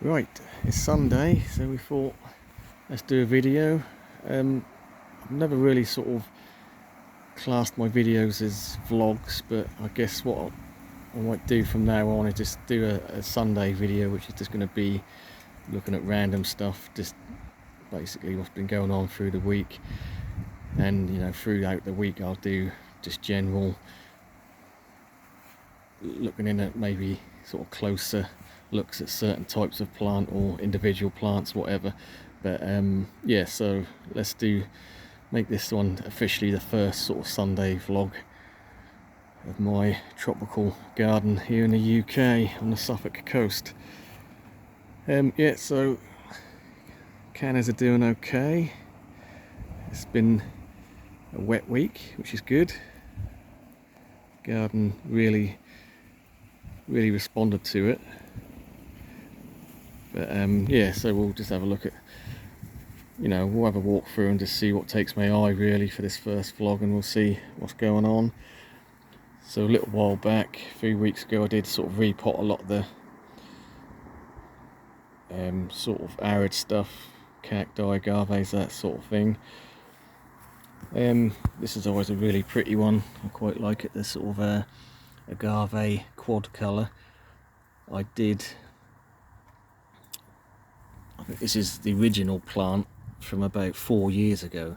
Right, it's Sunday, so we thought let's do a video. I've never really sort of classed my videos as vlogs, but I guess what I might do from now on is just do a Sunday video, which is just going to be looking at random stuff, just basically what's been going on through the week. And throughout the week I'll do just general looking in at maybe sort of closer looks at certain types of plant or individual plants, whatever. But yeah, so let's make this one officially the first sort of Sunday vlog of my tropical garden here in the UK on the Suffolk coast. Yeah, so cannas are doing okay. It's been a wet week, which is good. Garden really responded to it. But yeah, so we'll just have a look at, we'll have a walk through and just see what takes my eye really for this first vlog, and we'll see what's going on. So a little while back, a few weeks ago, I did sort of repot a lot of the sort of arid stuff, cacti, agaves, that sort of thing. This is always a really pretty one. I quite like it, the sort of agave quad colour. I think this is the original plant from about 4 years ago,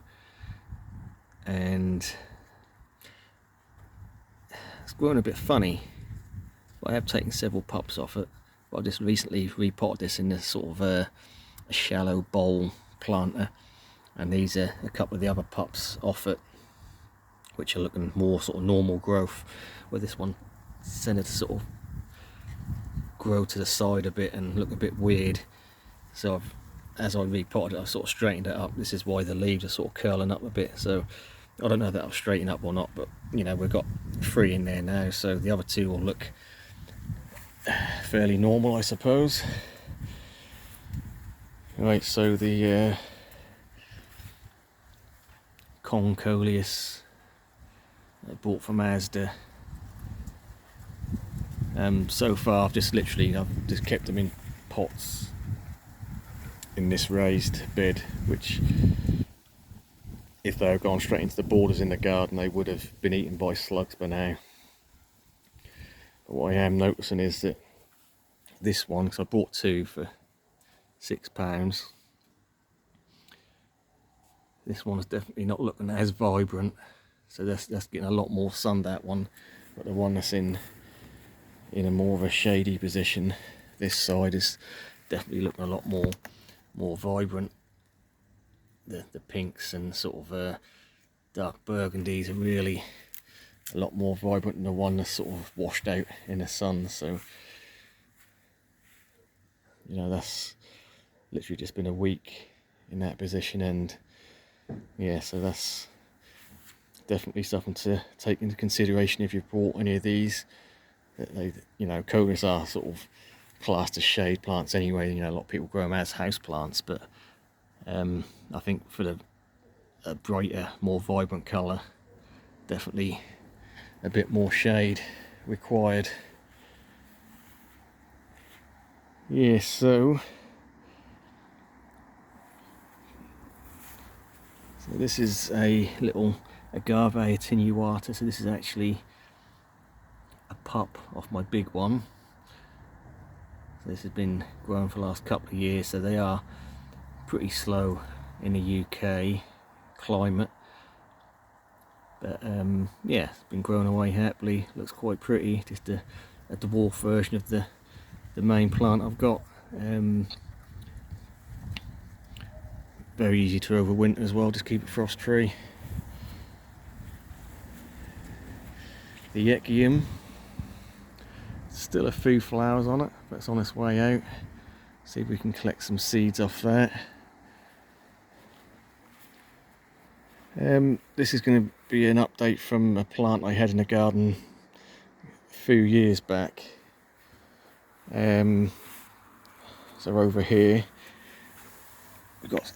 and it's grown a bit funny. I have taken several pups off it, but I just recently repotted this in a sort of a shallow bowl planter, and these are a couple of the other pups off it, which are looking more sort of normal growth, where this one tended to sort of grow to the side a bit and look a bit weird. So as I repotted it, I sort of straightened it up. This is why the leaves are sort of curling up a bit. So I don't know if that'll straighten up or not, but we've got 3 in there now, so the other 2 will look fairly normal, I suppose. Right, so the Concoleus I bought from Asda. So far I've just kept them in pots in this raised bed, which if they had gone straight into the borders in the garden, they would have been eaten by slugs by now. But what I am noticing is that this one, because I bought 2 for £6, this one's definitely not looking as vibrant, so that's getting a lot more sun, that one. But the one that's in a more of a shady position this side is definitely looking a lot more vibrant. The pinks and sort of dark burgundies are really a lot more vibrant than the one that's sort of washed out in the sun. So that's literally just been a week in that position, and yeah, so that's definitely something to take into consideration if you've bought any of these. That they, Coleus are sort of classed as shade plants anyway. A lot of people grow them as house plants, but I think for a brighter, more vibrant colour, definitely a bit more shade required. Yeah, so this is a little agave attenuata. So this is actually a pup off my big one. So this has been growing for the last couple of years, so they are pretty slow in the UK climate, but yeah, it's been growing away happily. Looks quite pretty, just a dwarf version of the main plant I've got. Very easy to overwinter as well, just keep it frost free. The Echium, still a few flowers on it, but it's on its way out. See if we can collect some seeds off that. This is going to be an update from a plant I had in the garden a few years back. So over here we've got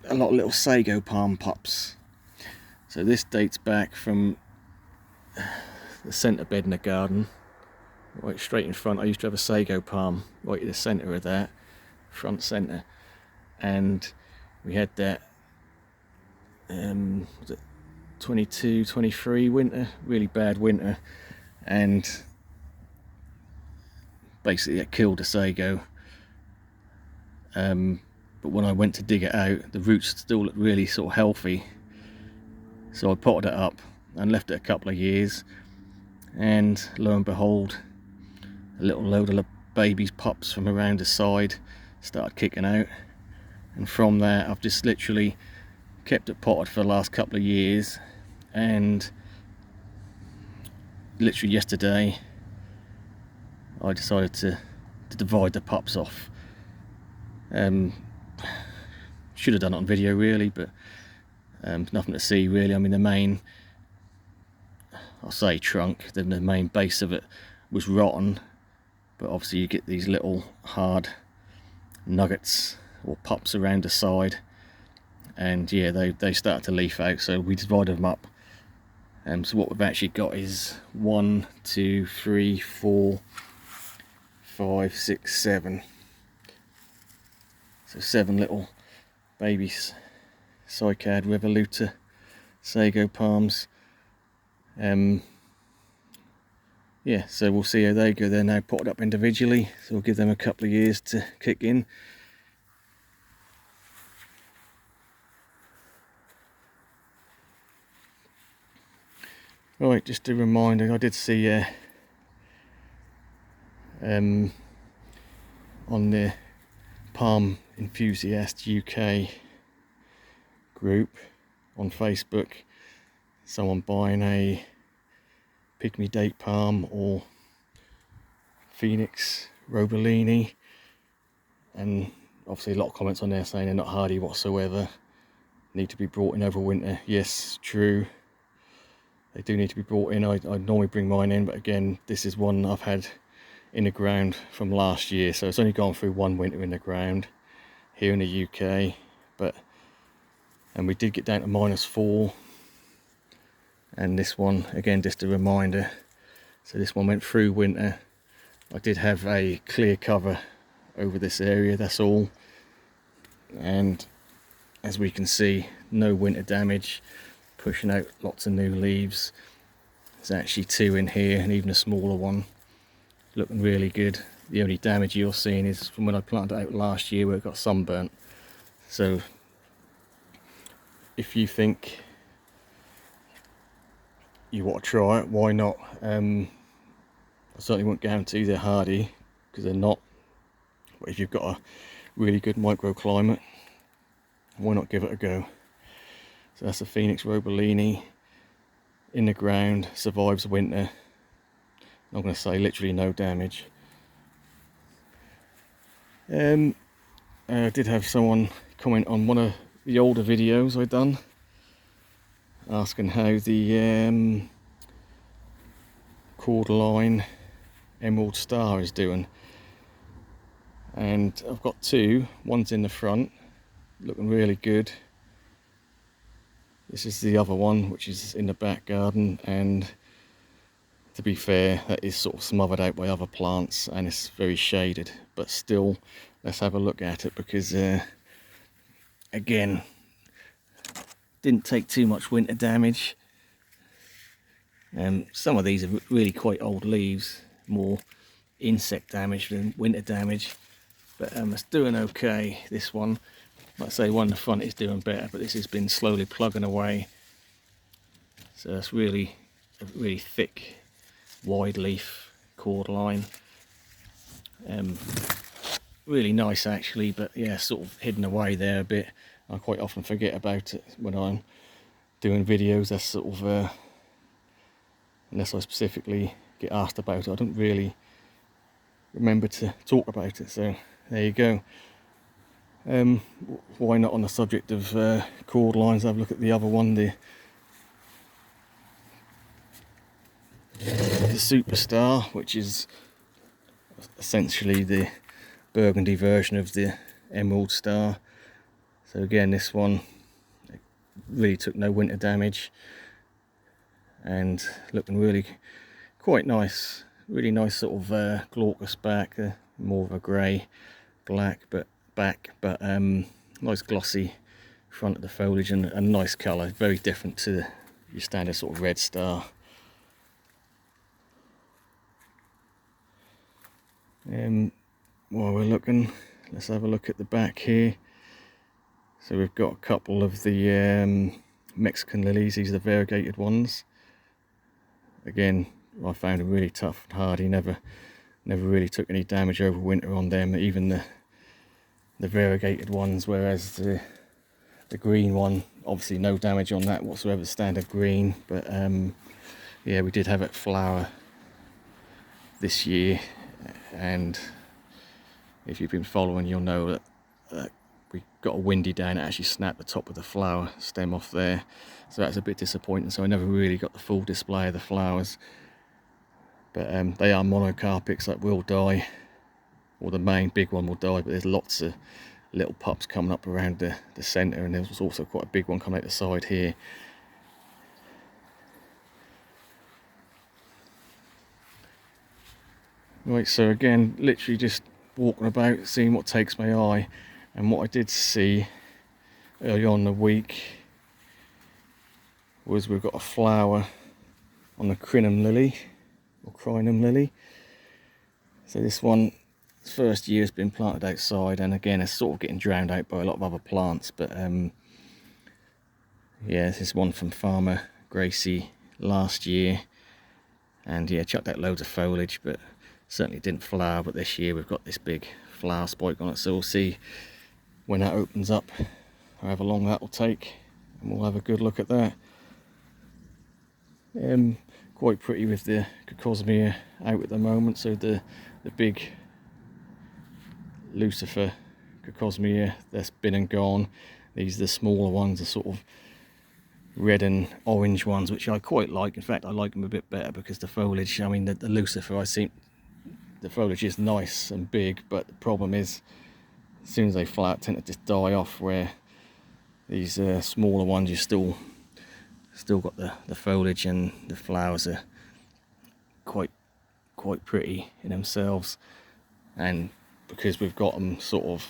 a lot of little sago palm pups. So this dates back from the centre bed in the garden, right straight in front. I used to have a sago palm right at the centre of that, front centre, and we had that was it 22, 23 winter, really bad winter, and basically it killed the sago. But when I went to dig it out, the roots still looked really sort of healthy, so I potted it up and left it a couple of years, and lo and behold, a little load of babies pups from around the side started kicking out, and from there I've just literally kept it potted for the last couple of years, and literally yesterday I decided to divide the pups off. Should have done it on video really, but nothing to see really. I mean, the main, I'll say trunk, then the main base of it was rotten, but obviously you get these little hard nuggets or pups around the side, and yeah, they start to leaf out, so we divided them up. So what we've actually got is 1, 2, 3, 4, 5, 6, 7. So 7 little baby cycad revoluta sago palms. Yeah, so we'll see how they go. They're now potted up individually, so we'll give them a couple of years to kick in. Right, just a reminder, I did see on the Palm Enthusiast UK group on Facebook, someone buying a Pygmy Date Palm or Phoenix Robolini, and obviously a lot of comments on there saying they're not hardy whatsoever, need to be brought in over winter. Yes, true, they do need to be brought in. I normally bring mine in, but again, this is one I've had in the ground from last year, so it's only gone through one winter in the ground here in the UK. And we did get down to -4, and this one again, just a reminder, so this one went through winter. I did have a clear cover over this area, that's all, and as we can see, no winter damage, pushing out lots of new leaves. There's actually 2 in here, and even a smaller one, looking really good. The only damage you're seeing is from when I planted it out last year, where it got sunburnt. So if you think you want to try it, why not? I certainly won't guarantee they're hardy, because they're not, but if you've got a really good microclimate, why not give it a go? So that's a Phoenix Robolini in the ground, survives winter. I'm going to say literally no damage. I did have someone comment on one of the older videos I've done, asking how the Cordyline Emerald Star is doing, and I've got 2. One's in the front, looking really good. This is the other one, which is in the back garden, and to be fair, that is sort of smothered out by other plants and it's very shaded, but still, let's have a look at it, because again, didn't take too much winter damage. Some of these are really quite old leaves, more insect damage than winter damage, but it's doing okay. This one, like I say, one in the front is doing better, but this has been slowly plugging away. So it's really a really thick, wide leaf cordyline. Really nice actually, but yeah, sort of hidden away there a bit. I quite often forget about it when I'm doing videos. That's sort of unless I specifically get asked about it, I don't really remember to talk about it. So there you go. Why not, on the subject of cordylines, have a look at the other one, the Superstar, which is essentially the burgundy version of the Emerald Star. So again, this one really took no winter damage and looking really quite nice. Really nice sort of glaucous back, more of a grey black, but back, but nice glossy front of the foliage and a nice colour, very different to your standard sort of red star. While we're looking, let's have a look at the back here. So we've got a couple of the Mexican lilies. These are the variegated ones. Again, I found them really tough and hardy. Never really took any damage over winter on them, even the variegated ones, whereas the green one, obviously no damage on that whatsoever, standard green. But yeah, we did have it flower this year, and if you've been following, you'll know that we got a windy day and it actually snapped the top of the flower stem off there, so that's a bit disappointing. So I never really got the full display of the flowers, but they are monocarpics that will die, or the main big one will die, but there's lots of little pups coming up around the centre, and there was also quite a big one coming out the side here. Right, so again, literally just walking about, seeing what takes my eye, and what I did see early on in the week was we've got a flower on the crinum lily, or crinum lily. So this one, first year, has been planted outside, and again it's sort of getting drowned out by a lot of other plants, but yeah, this is one from Farmer Gracie last year, and yeah, chucked out loads of foliage, but certainly didn't flower. But this year we've got this big flower spike on it, so we'll see when that opens up however long that will take, and we'll have a good look at that. Quite pretty with the Cocosmia out at the moment. So the big Lucifer Cocosmia, that's been and gone. These are the smaller ones, the sort of red and orange ones, which I quite like. In fact, I like them a bit better because the foliage, I mean the Lucifer, I think the foliage is nice and big, but the problem is as soon as they flower tend to just die off, where these smaller ones, you still got the foliage, and the flowers are quite pretty in themselves. And because we've got them sort of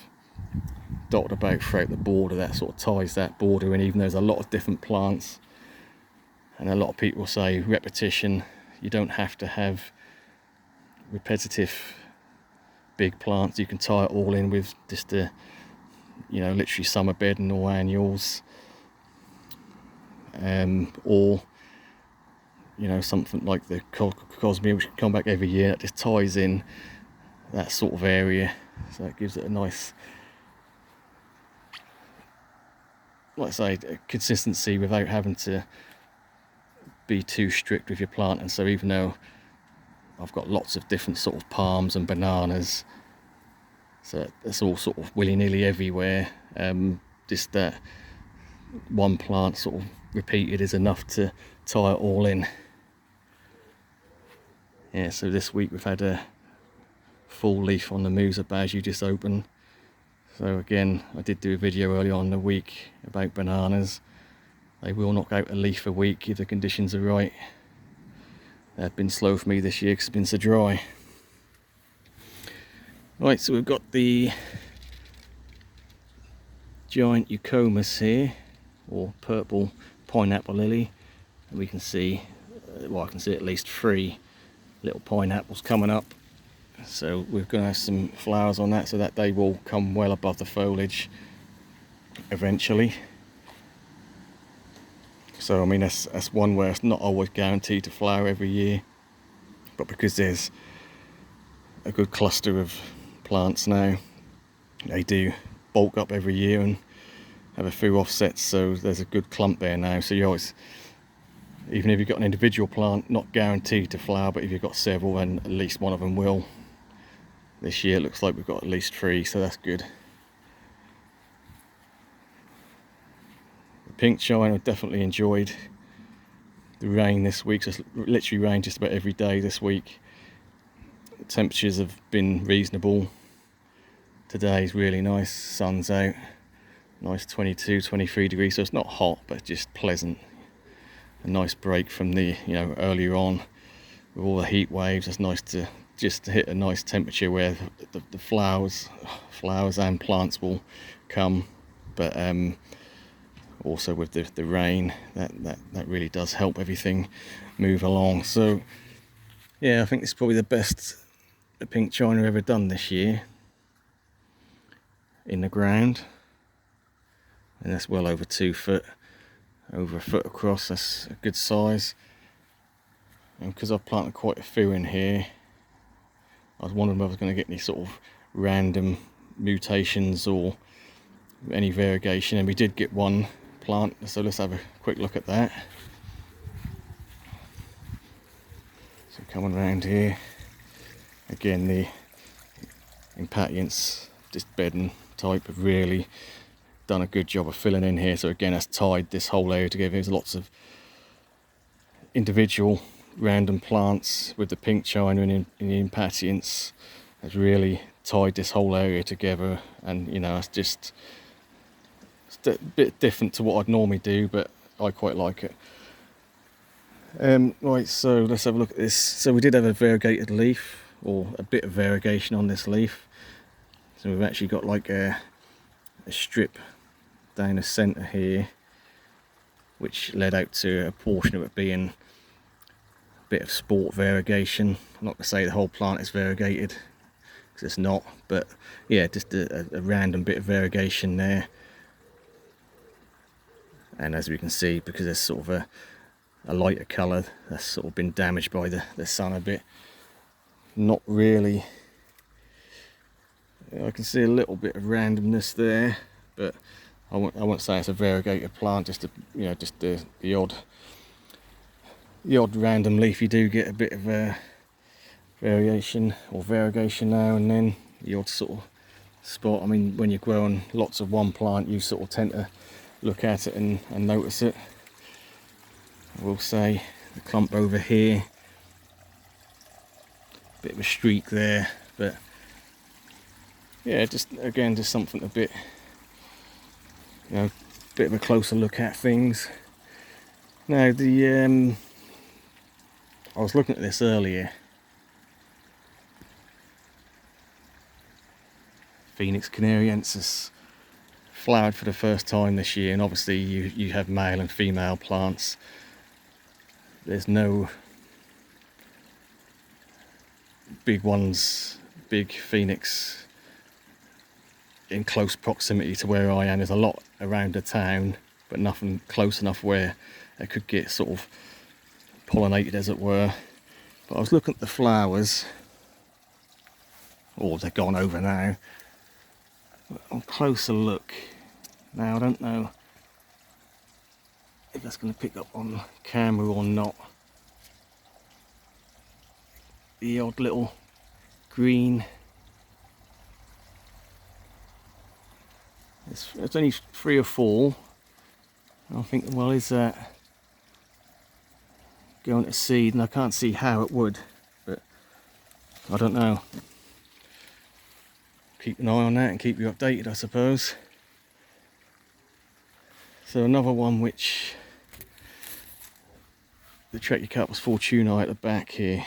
dotted about throughout the border, that sort of ties that border in, even though there's a lot of different plants. And a lot of people say repetition, you don't have to have repetitive big plants, you can tie it all in with just a, you know, literally summer bedding or annuals, or you know, something like the Cosmea, which can come back every year. That just ties in that sort of area, so it gives it a nice, like I say, consistency without having to be too strict with your planting. So even though I've got lots of different sort of palms and bananas, so it's all sort of willy-nilly everywhere, just that one plant sort of repeated is enough to tie it all in. Yeah, so this week we've had a full leaf on the Musa Baju just open. So again, I did do a video early on in the week about bananas. They will knock out a leaf a week if the conditions are right. They've been slow for me this year because it's been so dry. Right, so we've got the giant Eucomis here, or purple pineapple lily, and we can see, well, I can see at least 3 little pineapples coming up. So we're going to have some flowers on that, so that they will come well above the foliage eventually. So I mean, that's one where it's not always guaranteed to flower every year, but because there's a good cluster of plants now, they do bulk up every year and have a few offsets, so there's a good clump there now. So you always, even if you've got an individual plant, not guaranteed to flower, but if you've got several, then at least one of them will. This year it looks like we've got at least 3, so that's good. The pink shine, I definitely enjoyed the rain this week. So it's literally rained just about every day this week. The temperatures have been reasonable. Today's really nice, sun's out, nice 22, 23 degrees, so it's not hot, but just pleasant. A nice break from the, you know, earlier on with all the heat waves. It's nice to just hit a nice temperature where the flowers and plants will come, but also with the rain, that really does help everything move along. So yeah, I think this is probably the best pink china I've ever done this year in the ground, and that's well over 2 foot, over a foot across. That's a good size. And because I've planted quite a few in here, I was wondering if I was going to get any sort of random mutations or any variegation, and we did get one plant, so let's have a quick look at that. So coming around here, again the impatiens, this bedding type, have really done a good job of filling in here. So again, that's tied this whole area together. There's lots of individual random plants with the pink china and the impatiens. Has really tied this whole area together, and you know, it's a bit different to what I'd normally do, but I quite like it. Right, so let's have a look at this. So we did have a variegated leaf, or a bit of variegation on this leaf. So we've actually got like a strip down the centre here, which led out to a portion of it being a bit of sport variegation. I'm not going to say the whole plant is variegated, because it's not, but yeah, just a random bit of variegation there. And as we can see, because there's sort of a lighter colour, that's sort of been damaged by the sun a bit. Not really, I can see a little bit of randomness there, but I won't say it's a variegated plant. Just the odd random leaf, you do get a bit of variation or variegation now and then. The odd sort of spot. I mean, when you're growing lots of one plant, you sort of tend to look at it and notice it. I will say the clump over here, bit of a streak there, but yeah, just again, just something a bit, you know, bit of a closer look at things. Now I was looking at this earlier. Phoenix canariensis flowered for the first time this year, and obviously you have male and female plants. There's no big ones, big phoenix in close proximity to where I am. There's a lot around the town, but nothing close enough where it could get sort of pollinated, as it were. But I was looking at the flowers. Oh, they're gone over now. But on closer look, now I don't know if that's going to pick up on camera or not. The odd little green. It's only 3 or 4. I think, well, is that going to seed? And I can't see how it would, but I don't know. Keep an eye on that and keep you updated, I suppose. So another one which the Trachycarpus fortunei at the back here.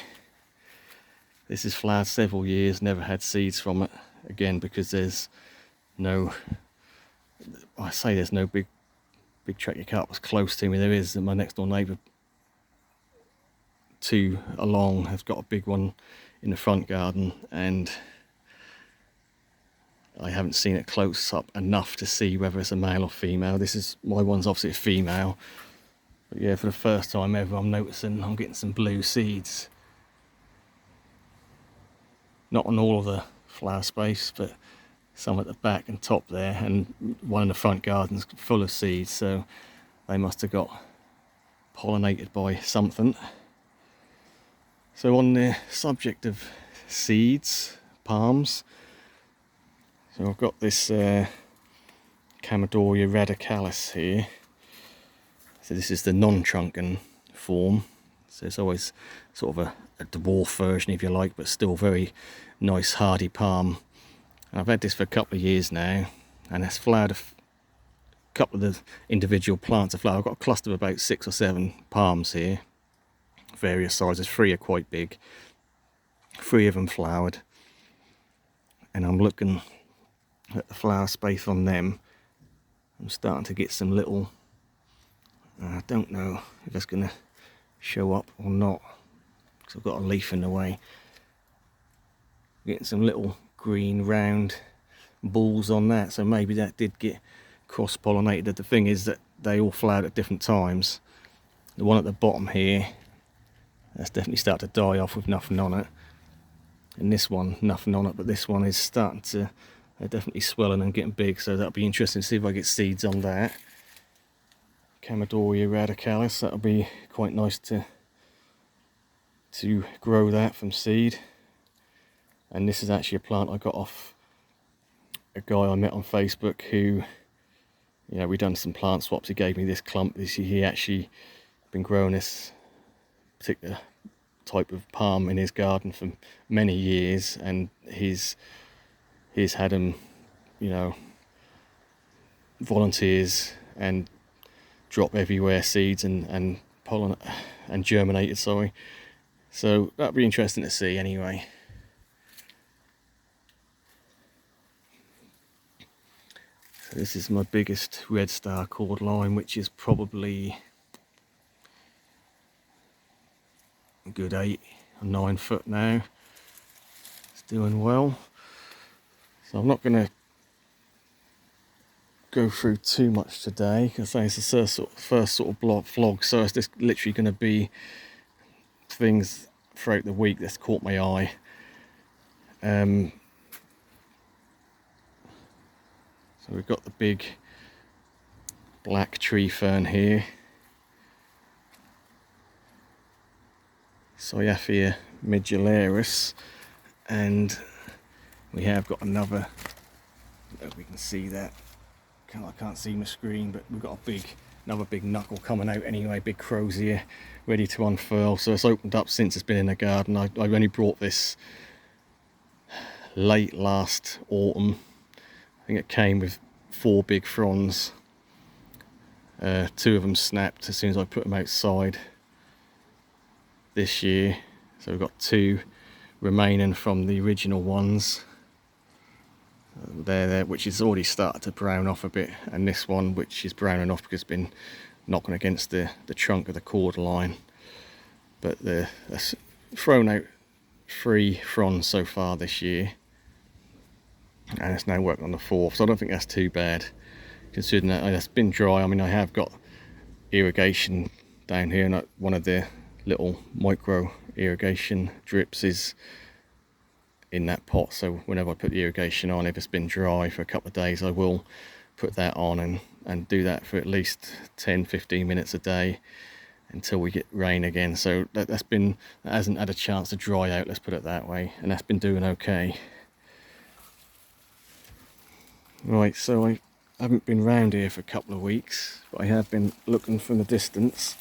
This has flowered several years, never had seeds from it. Again, because there's no, I say there's no big Trachycarpus close to me. There is. My next door neighbour 2 along has got a big one in the front garden, and I haven't seen it close up enough to see whether it's a male or female. My one's obviously a female, but yeah, for the first time ever, I'm noticing I'm getting some blue seeds. Not on all of the flower space, but some at the back and top there, and one in the front garden's full of seeds, so they must have got pollinated by something. So on the subject of seeds, palms, so I've got this Chamaedorea radicalis here. So this is the non-trunken form. So it's always sort of a dwarf version, if you like, but still very nice hardy palm. And I've had this for a couple of years now, and it's flowered a couple of the individual plants of flower. I've got a cluster of about 6 or 7 palms here, various sizes. 3 are quite big. 3 of them flowered, and I'm looking at the flower space on them. I'm starting to get some little, I don't know if it's going to show up or not, because I've got a leaf in the way. Getting some little green round balls on that, so maybe that did get cross-pollinated. The thing is that they all flowered at different times. The one at the bottom here, that's definitely started to die off with nothing on it, and this one nothing on it, but this one is starting to definitely swelling and getting big, so that'll be interesting to see if I get seeds on that. Chamaedorea radicalis, that'll be quite nice to grow that from seed. And this is actually a plant I got off a guy I met on Facebook who, you know, we done some plant swaps. He gave me this clump. He actually been growing this particular type of palm in his garden for many years, and he's had them, you know, volunteers and drop everywhere seeds and pollen and germinated, sorry. So that'd be interesting to see anyway. So this is my biggest red star cordyline, which is probably a good 8 or 9 foot now. It's doing well. So I'm not going to go through too much today, because it's the first sort of vlog, so it's just literally going to be things throughout the week that's caught my eye. So we've got the big black tree fern here, Cyathea medullaris, and we have got another, I don't know if we can see that, I can't see my screen, but we've got another big knuckle coming out anyway, big crozier ready to unfurl. So it's opened up since it's been in the garden. I only brought this late last autumn. I think it came with 4 big fronds. 2 of them snapped as soon as I put them outside this year. So we've got 2 remaining from the original ones. There, which is already started to brown off a bit, and this one which is browning off because it's been knocking against the trunk of the cordyline. But that's thrown out 3 fronds so far this year, and it's now working on the 4th, so I don't think that's too bad considering that it's been dry. I mean, I have got irrigation down here, and one of the little micro irrigation drips is in that pot, so whenever I put the irrigation on, if it's been dry for a couple of days, I will put that on and do that for at least 10-15 minutes a day until we get rain again. So that hasn't had a chance to dry out, let's put it that way, and that's been doing okay. Right, so I haven't been round here for a couple of weeks, but I have been looking from the distance,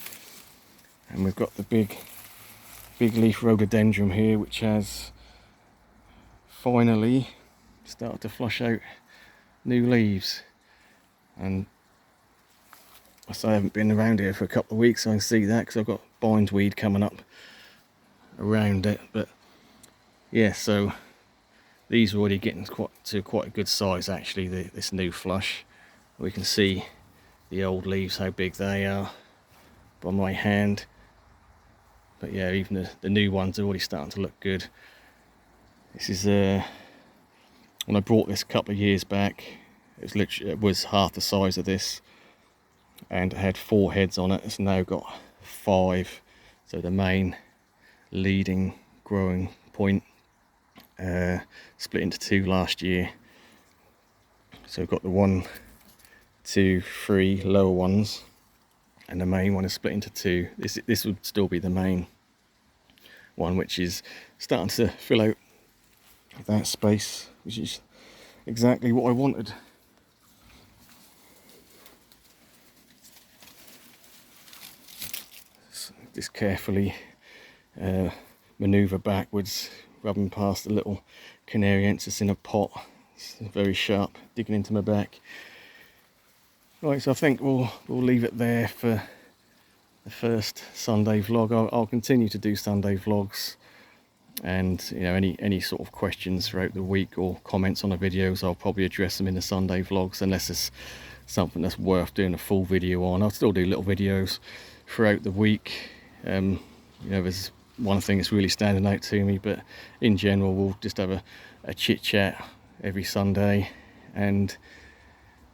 and we've got the big leaf rhododendron here, which has finally started to flush out new leaves. And I say I haven't been around here for a couple of weeks, so I can see that because I've got bindweed coming up around it. But yeah, so these are already getting to quite a good size actually, this new flush. We can see the old leaves, how big they are by my hand. But yeah, even the new ones are already starting to look good. This is when I brought this a couple of years back, it was half the size of this, and it had 4 heads on it. It's now got 5, so the main leading growing point split into 2 last year. So we've got the 1, 2, 3 lower ones, and the main one is split into 2. This would still be the main one, which is starting to fill out that space, which is exactly what I wanted. Just carefully maneuver backwards, rubbing past a little Canariensis in a pot. It's very sharp, digging into my back. Right, so I think we'll leave it there for the first Sunday vlog. I'll continue to do Sunday vlogs and you know, any sort of questions throughout the week or comments on the videos, I'll probably address them in the Sunday vlogs, unless it's something that's worth doing a full video on. I'll still do little videos throughout the week. You know, there's one thing that's really standing out to me, but in general we'll just have a chit chat every Sunday, and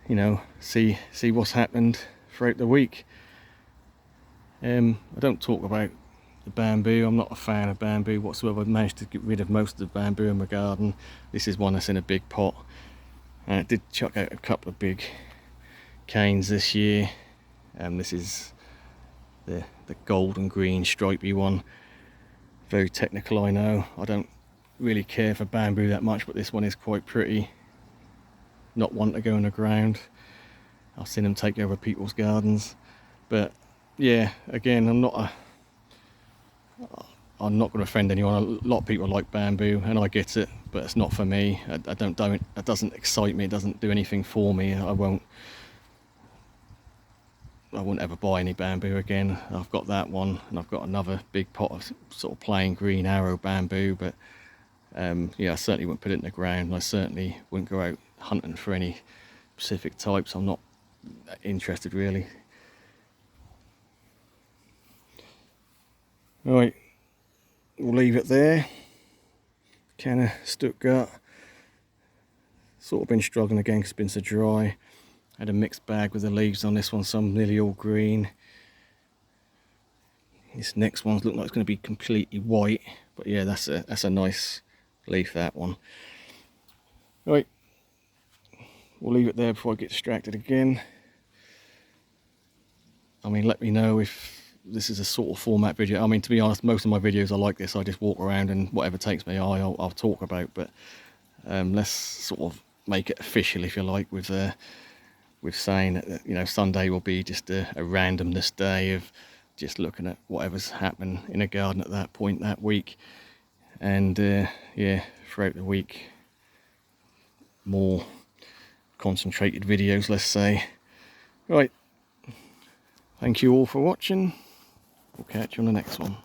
you know, see what's happened throughout the week. I don't talk about the bamboo. I'm not a fan of bamboo whatsoever. I've managed to get rid of most of the bamboo in my garden. This is one that's in a big pot, and it did chuck out a couple of big canes this year. This is the golden green stripy one. Very technical, I know. I don't really care for bamboo that much, but this one is quite pretty. Not one to go in the ground. I've seen them take over people's gardens, but yeah, again, I'm not going to offend anyone. A lot of people like bamboo, and I get it, but it's not for me. It doesn't excite me. It doesn't do anything for me. I wouldn't ever buy any bamboo again. I've got that one, and I've got another big pot of sort of plain green arrow bamboo, but yeah, I certainly wouldn't put it in the ground. I certainly wouldn't go out hunting for any specific types. I'm not interested, really. Right, we'll leave it there. Canna Stuttgart. Sort of been struggling again because it's been so dry. Had a mixed bag with the leaves on this one, some nearly all green. This next one's looking like it's going to be completely white, but yeah, that's a nice leaf, that one. Right, we'll leave it there before I get distracted again. I mean, let me know if this is a sort of format video. I mean, to be honest, most of my videos are like this. I just walk around and whatever takes my eye, I'll talk about. But let's sort of make it official, if you like, with saying that, you know, Sunday will be just a randomness day of just looking at whatever's happened in a garden at that point that week. And yeah, throughout the week, more concentrated videos, let's say. Right, thank you all for watching. We'll catch you on the next one.